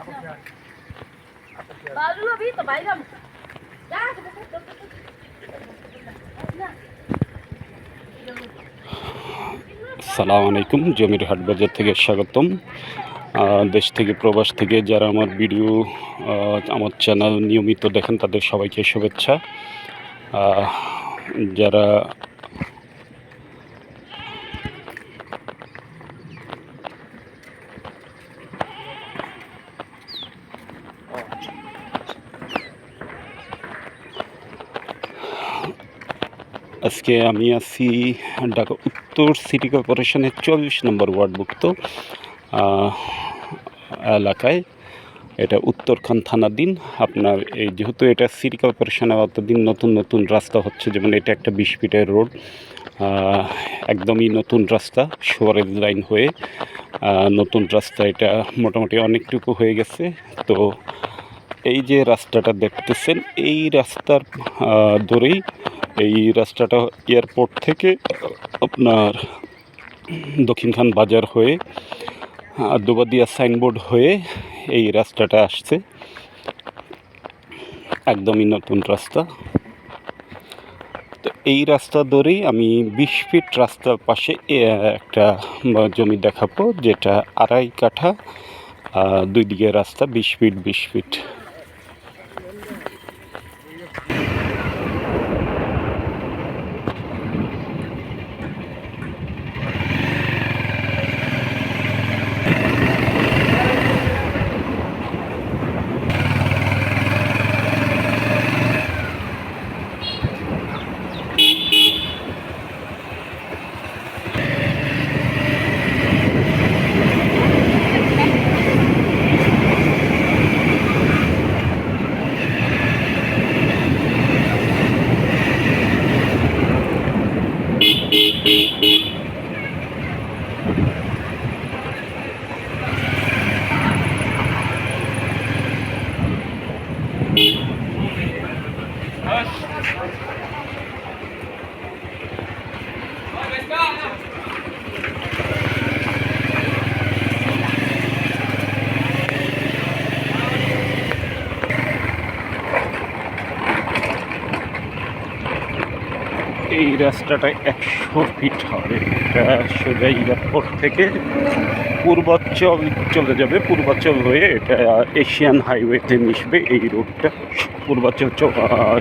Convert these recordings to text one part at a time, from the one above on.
আসসালামু আলাইকুম। জমির হাট বাজার থেকে স্বাগতম। দেশ থেকে প্রবাস থেকে যারা আমার ভিডিও আমার চ্যানেল নিয়মিত দেখেন তাদের সবাইকে শুভেচ্ছা। যারা আজকে আমি আছি ঢাকা উত্তর সিটি কর্পোরেশনের 24 নম্বর ওয়ার্ডভুক্ত এলাকায়। এটা উত্তরখান থানাধীন। আপনার এই যেহেতু এটা সিটি কর্পোরেশনের আওতাধীন, নতুন নতুন রাস্তা হচ্ছে, যেমন এটা একটা 20 ফিটের রোড, একদমই নতুন রাস্তা, শহরের লাইন হয়ে নতুন রাস্তা। এটা মোটামুটি অনেকটুকু হয়ে গেছে। তো এই যে রাস্তাটা দেখতেছেন, এই রাস্তার ধরেই এই রাস্তাটা এয়ারপোর্ট থেকে আপনার দক্ষিণখান বাজার হয়ে দুবাদিয়া সাইনবোর্ড হয়ে এই রাস্তাটা আসছে। একদমই নতুন রাস্তা। তো এই রাস্তা ধরেই আমি 20 ফিট রাস্তার পাশে একটা জমি দেখাবো, যেটা 2.5 কাঠা, দুই দিকে রাস্তা, 20 ফিট 20 ফিট। এই রাস্তাটা 100 ফিট হবে। এটা সোজা এয়ারপোর্ট থেকে পূর্বাঞ্চল চলে যাবে, পূর্বাঞ্চল হয়ে এটা এশিয়ান হাইওয়েতে মিশবে। এই রোডটা পূর্বাঞ্চল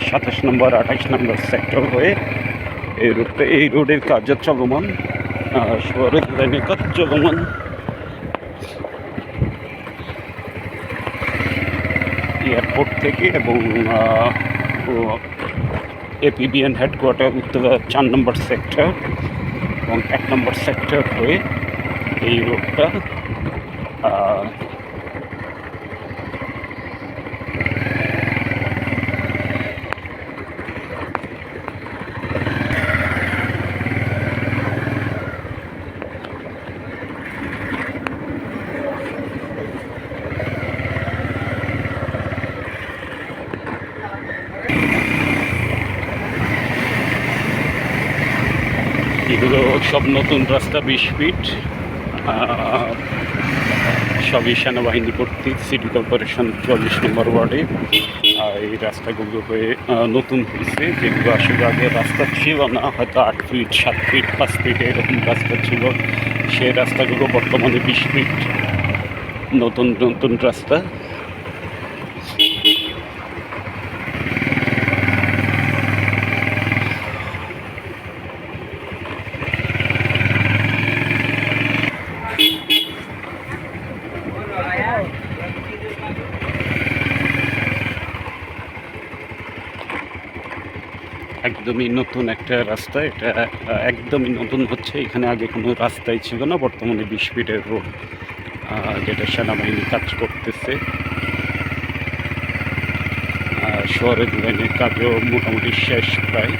27 নম্বর 28 নম্বর সেক্টর হয়ে এই রোডটা, এই রোডের কাজ চলমান, শহরের লাইনের কাজ চলমান। এয়ারপোর্ট থেকে এবং এপিবিএন হেডকোয়ার্টার উত্তর 4 নম্বর সেক্টর এবং 1 নম্বর সেক্টর হয়ে এই রোডটা এগুলো সব নতুন রাস্তা, 20 ফিট, সবই সেনাবাহিনী কর্তৃক সিটি কর্পোরেশন 44 নম্বর ওয়ার্ডে এই রাস্তাগুলো হয়ে নতুন হয়েছে। যেগুলো আসলে আগে রাস্তা ছিল না, হয়তো 8 ফিট 7 ফিট 5 ফিট এরকম রাস্তা ছিল, সেই রাস্তাগুলো বর্তমানে 20 ফিট নতুন নতুন রাস্তা। একদমই নতুন একটা রাস্তা, এটা একদমই নতুন হচ্ছে। এখানে আগে কোনো রাস্তাই ছিল না। বর্তমানে 20 ফিটের রোড, যেটা সেনাবাহিনী কাজ করতেছে। শহরের লাইনের কাজও মোটামুটি শেষ প্রায়,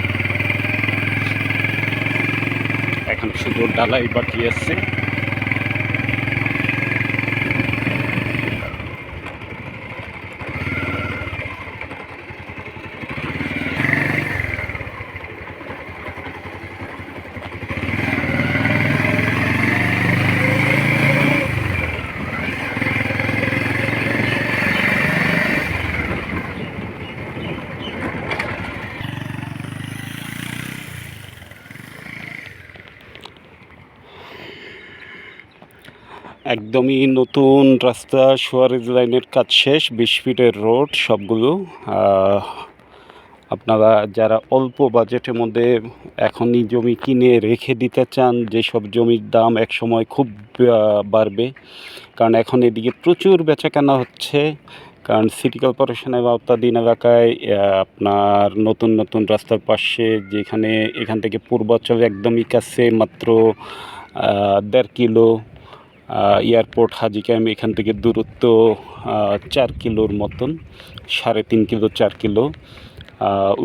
এখন শুধু ঢালাই বাকি আছে। একদমই নতুন রাস্তা, সুয়ারেজ লাইনের কাজ শেষ, 20 ফিটের রোড সবগুলো। আপনারা যারা অল্প বাজেটের মধ্যে এখনই জমি কিনে রেখে দিতে চান, যেসব জমির দাম একসময় খুব বাড়বে, কারণ এখন এদিকে প্রচুর বেচাকেনা হচ্ছে, কারণ সিটি কর্পোরেশনের আওতাধীন এলাকায় আপনার নতুন নতুন রাস্তার পাশে, যেখানে এখান থেকে পূর্বাঞ্চল একদমই কাছে, মাত্র 1.5 কিলো, এয়ারপোর্ট হাজি ক্যাম্প এখান থেকে দূরত্ব 4 কিলোর মতন, 3.5 কিলো 4 কিলো।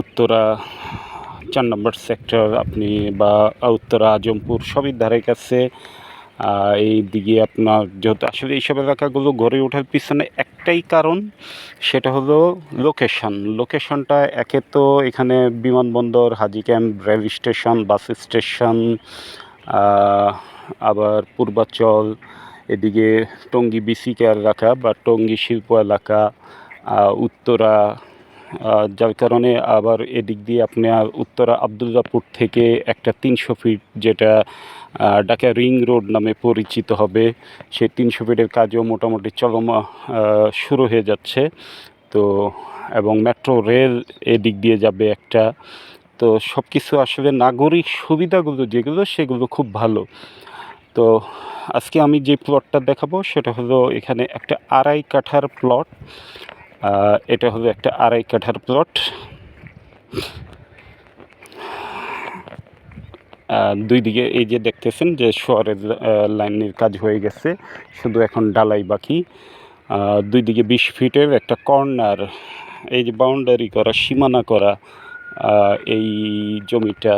উত্তরা 4 নম্বর সেক্টর আপনি বা উত্তরা আজমপুর সবই ধারে কাছে। এই দিকে আপনার যেহেতু আসলে এইসব এলাকাগুলো গড়ে ওঠার পিছনে একটাই কারণ, সেটা হলো লোকেশনটা। একে তো এখানে বিমানবন্দর, Haji camp, rail station, bus station, আবার পূর্বাঞ্চল, এদিকে টঙ্গী বিসিকে এলাকা বা টঙ্গী শিল্প এলাকা, উত্তরা, যার কারণে আবার এদিক দিয়ে আপনার উত্তরা আবদুল্লাপুর থেকে একটা 300 ফিট, যেটা ঢাকা রিং রোড নামে পরিচিত হবে, সেই 300 ফিটের কাজও মোটামুটি শুরু হয়ে যাচ্ছে। তো এবং মেট্রো রেল এদিক দিয়ে যাবে একটা। তো সব কিছু আসলে নাগরিক সুবিধাগুলো যেগুলো, সেগুলো খুব ভালো। তো আজকে আমি যে প্লটটা দেখাবো সেটা হলো এখানে একটা 2.5 কাঠার প্লট। এটা হলো একটা 2.5 কাঠার প্লট। দুই দিকে এই যে দেখতেছেন যে শহরের লাইনের কাজ হয়ে গেছে, শুধু এখন ঢালাই বাকি। দুই দিকে 20 ফিটের একটা কর্নার, এই যে বাউন্ডারি করা, সীমানা করা এই জমিটা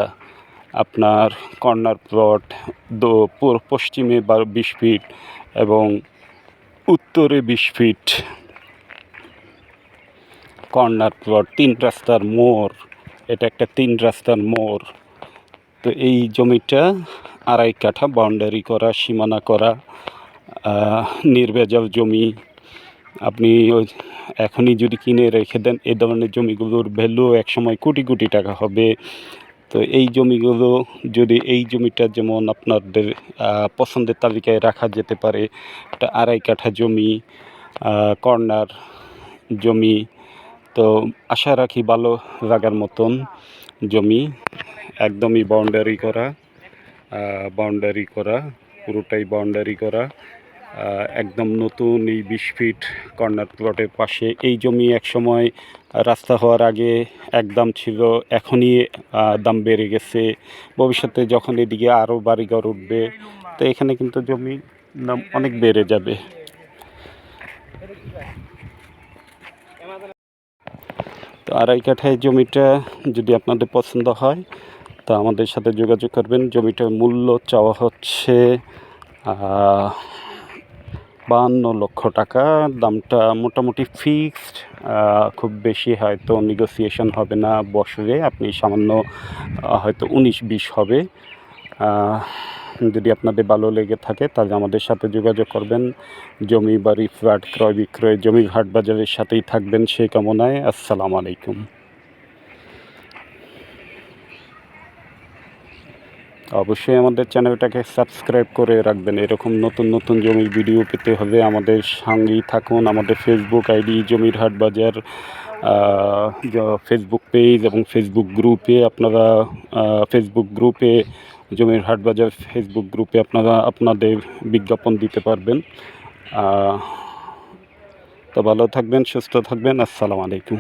আপনার কর্নার প্লট। পশ্চিমে 20 ফিট এবং উত্তরে 20 ফিট কর্নার প্লট। 3 রাস্তার মোড়, এটা একটা 3 রাস্তার মোড়। তো এই জমিটা 2.5 কাঠা, বাউন্ডারি করা, সীমানা করা, নির্ভেজাল জমি। আপনি এখনই যদি কিনে রেখে দেন, এই ধরনের জমিগুলোর ভ্যালু একসময় কোটি কোটি টাকা হবে। তো এই জমিগুলো যদি, এই জমিটা যেমন আপনাদের পছন্দের তালিকায় রাখা যেতে পারে, একটা 2.5 কাঠা জমি, কর্নার জমি। তো আশা রাখি ভালো লাগার মতন জমি, একদমই বাউন্ডারি করা, পুরোটাই বাউন্ডারি করা, একদম নতুন। এই 20 ফিট কর্নার প্লটের পাশে এই জমি একসময় রাস্তা হওয়ার আগে এক দাম ছিল, এখনই দাম বেড়ে গেছে। ভবিষ্যতে যখন এদিকে আরও বাড়িঘর উঠবে, তো এখানে কিন্তু জমির দাম অনেক বেড়ে যাবে। তো 2.5 কাঠায় জমিটা যদি আপনাদের পছন্দ হয়, তা আমাদের সাথে যোগাযোগ করবেন। জমিটার মূল্য চাওয়া হচ্ছে 52 লক্ষ টাকা। দামটা মোটামুটি ফিক্সড, খুব বেশি হয়তো নেগোসিয়েশন হবে না, বছরে আপনি সামান্য হয়তো 19-20 হবে। যদি আপনাদের ভালো লেগে থাকে তাহলে আমাদের সাথে যোগাযোগ করবেন। জমি বাড়ি ফ্ল্যাট ক্রয় বিক্রয় জমির হাট বাজারের সাথেই থাকবেন সেই কামনায়। আসসালামু আলাইকুম। অবশ্যই আমাদের চ্যানেলটাকে সাবস্ক্রাইব করে রাখবেন। এরকম নতুন নতুন জমির ভিডিও পেতে হলে আমাদের সঙ্গেই থাকুন। আমাদের ফেসবুক আইডি জমির হাট বাজার, ফেসবুক পেজ এবং ফেসবুক গ্রুপে জমির হাট বাজার ফেসবুক গ্রুপে আপনারা আপনাদের বিজ্ঞাপন দিতে পারবেন। তো ভালো থাকবেন, সুস্থ থাকবেন। আসসালামু আলাইকুম।